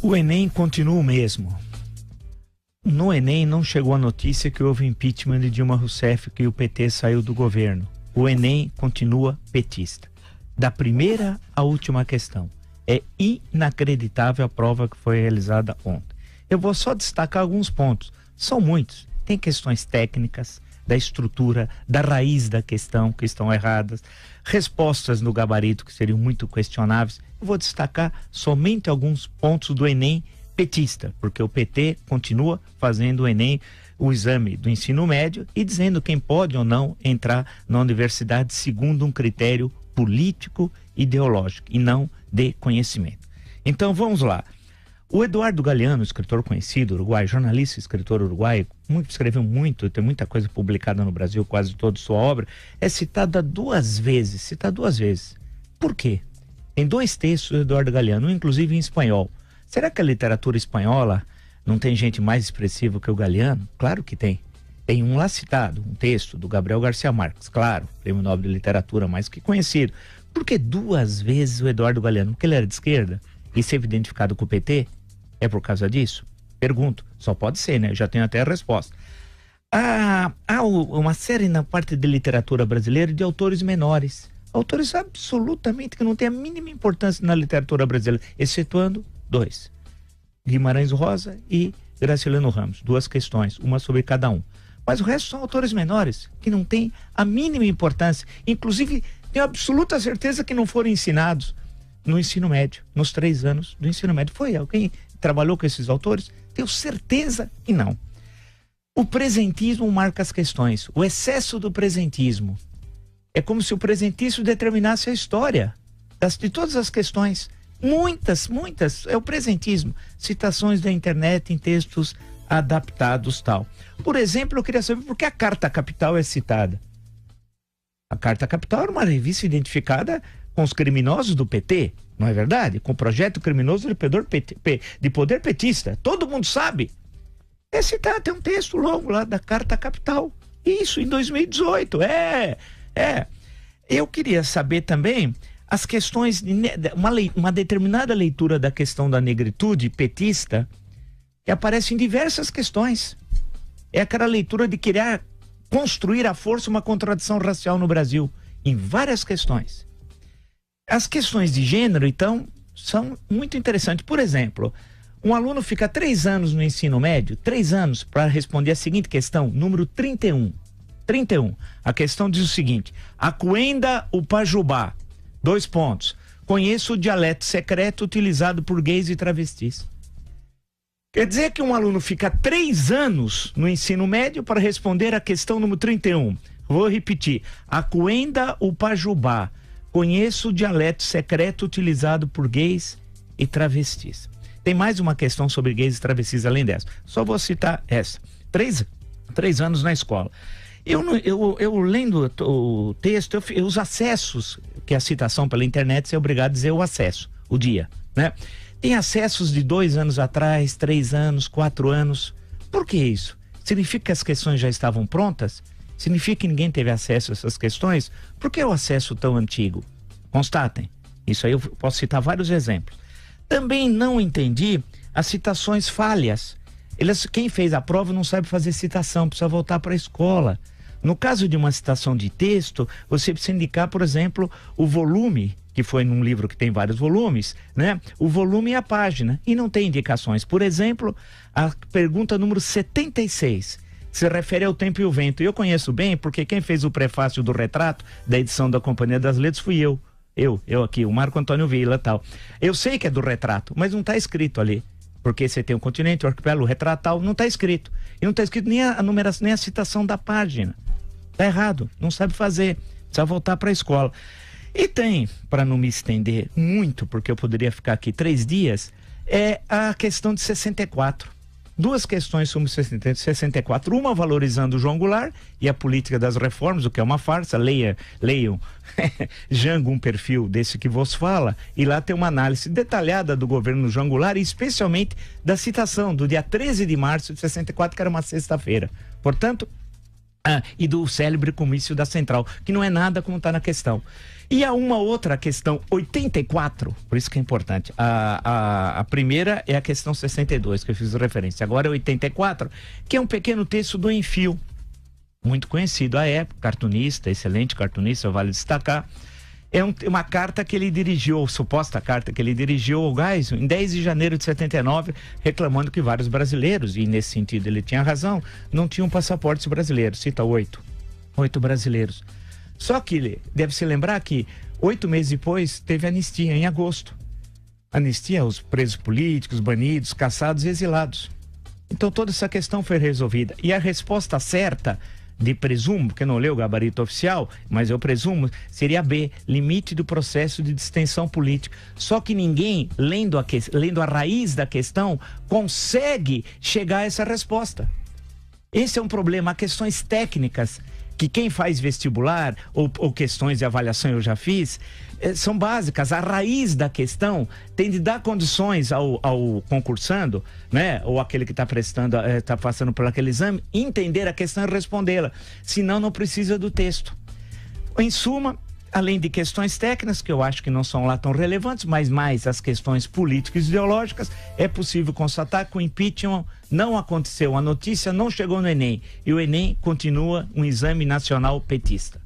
O Enem continua o mesmo. No Enem não chegou a notícia que houve impeachment de Dilma Rousseff, que o PT saiu do governo. O Enem continua petista. Da primeira à última questão. É inacreditável a prova que foi realizada ontem. Eu vou só destacar alguns pontos. São muitos. Tem questões técnicas, da estrutura, da raiz da questão, que estão erradas. Respostas no gabarito que seriam muito questionáveis. Eu vou destacar somente alguns pontos do Enem petista, porque o PT continua fazendo o Enem, o exame do ensino médio, e dizendo quem pode ou não entrar na universidade segundo um critério político, ideológico, e não de conhecimento. Então vamos lá. O Eduardo Galeano, escritor conhecido, uruguaio, jornalista, escritor uruguaio, escreveu muito, tem muita coisa publicada no Brasil, quase toda sua obra, é citada duas vezes. Por quê? Tem dois textos do Eduardo Galeano, um inclusive em espanhol. Será que a literatura espanhola não tem gente mais expressiva que o Galeano? Claro que tem. Tem um lá citado, um texto do Gabriel Garcia Marques, claro, prêmio Nobel de Literatura mais que conhecido. Por que duas vezes o Eduardo Galeano? Porque ele era de esquerda e ser identificado com o PT? É por causa disso? Pergunto. Só pode ser, né? Eu já tenho até a resposta. Há uma série na parte de literatura brasileira de autores menores. Autores absolutamente que não têm a mínima importância na literatura brasileira, excetuando dois. Guimarães Rosa e Graciliano Ramos. Duas questões, uma sobre cada um. Mas o resto são autores menores, que não têm a mínima importância. Inclusive, tenho absoluta certeza que não foram ensinados no ensino médio, nos 3 anos do ensino médio. Foi alguém trabalhou com esses autores? Tenho certeza que não. O presentismo marca as questões. O excesso do presentismo. É como se o presentismo determinasse a história de todas as questões. Muitas, é o presentismo. Citações da internet em textos adaptados tal. Por exemplo, eu queria saber por que a Carta Capital é citada. A Carta Capital era uma revista identificada com os criminosos do PT, não é verdade? Com o projeto criminoso de poder petista. Todo mundo sabe. É citado, tem um texto longo lá da Carta Capital. Isso, em 2018. Eu queria saber também as questões, uma determinada leitura da questão da negritude petista, que aparece em diversas questões. É aquela leitura de querer construir à força uma contradição racial no Brasil, em várias questões. As questões de gênero, então, são muito interessantes. Por exemplo, um aluno fica 3 anos no ensino médio, 3 anos, para responder a seguinte questão, número 31. A questão diz o seguinte: Acuenda o Pajubá, 2 pontos. Conheço o dialeto secreto utilizado por gays e travestis. Quer dizer que um aluno fica 3 anos no ensino médio para responder a questão número 31. Vou repetir. Acuenda o Pajubá. Conheço o dialeto secreto utilizado por gays e travestis. Tem mais uma questão sobre gays e travestis além dessa. Só vou citar essa. 3 anos na escola. Eu lendo o texto, os acessos, que é a citação pela internet, você é obrigado a dizer o acesso, o dia, né? Tem acessos de 2 anos atrás, 3 anos, 4 anos. Por que isso? Significa que as questões já estavam prontas? Significa que ninguém teve acesso a essas questões? Por que o acesso tão antigo? Constatem. Isso aí eu posso citar vários exemplos. Também não entendi as citações falhas. Quem fez a prova não sabe fazer citação, precisa voltar para a escola. No caso de uma citação de texto, você precisa indicar, por exemplo, o volume, que foi num livro que tem vários volumes, né? O volume e a página, e não tem indicações. Por exemplo, a pergunta número 76, se refere ao tempo e o vento. Eu conheço bem, porque quem fez o prefácio do retrato da edição da Companhia das Letras fui eu. Eu aqui, o Marco Antônio Vila e tal. Eu sei que é do retrato, mas não está escrito ali. Porque você tem o continente, o arquipélago, o retrato tal, não está escrito. E não está escrito nem a numeração, nem a citação da página. Tá errado, não sabe fazer, precisa voltar para a escola. E tem, para não me estender muito, porque eu poderia ficar aqui 3 dias, é a questão de 64. 2 questões sobre 64, uma valorizando o João Goulart e a política das reformas, o que é uma farsa. Leiam Jango, um perfil desse que vos fala, e lá tem uma análise detalhada do governo João Goulart, e especialmente da citação do dia 13 de março de 64, que era uma sexta-feira. Portanto, e do célebre comício da Central, que não é nada como está na questão. E há uma outra questão, 84, por isso que é importante. A primeira é a questão 62, que eu fiz referência. Agora é 84, que é um pequeno texto do Enfio, muito conhecido à época, cartunista, excelente cartunista, vale destacar. É uma carta que ele dirigiu, suposta carta que ele dirigiu ao Geisel em 10 de janeiro de 79, reclamando que vários brasileiros, e nesse sentido ele tinha razão, não tinham passaportes brasileiros. Cita 8 brasileiros. Só que deve-se lembrar que 8 meses depois teve anistia, em agosto. Anistia aos presos políticos, banidos, caçados e exilados. Então toda essa questão foi resolvida. E a resposta certa, de presumo, porque eu não leio o gabarito oficial, mas eu presumo, seria B, limite do processo de distensão política. Só que ninguém, lendo a raiz da questão, consegue chegar a essa resposta. Esse é um problema. Há questões técnicas que quem faz vestibular ou questões de avaliação eu já fiz, são básicas. A raiz da questão tem de dar condições ao concursando, né, ou aquele que está prestando, está passando por aquele exame, entender a questão e respondê-la. Senão não precisa do texto. Em suma, além de questões técnicas, que eu acho que não são lá tão relevantes, mas mais as questões políticas e ideológicas, é possível constatar que o impeachment não aconteceu, a notícia não chegou no Enem, e o Enem continua um exame nacional petista.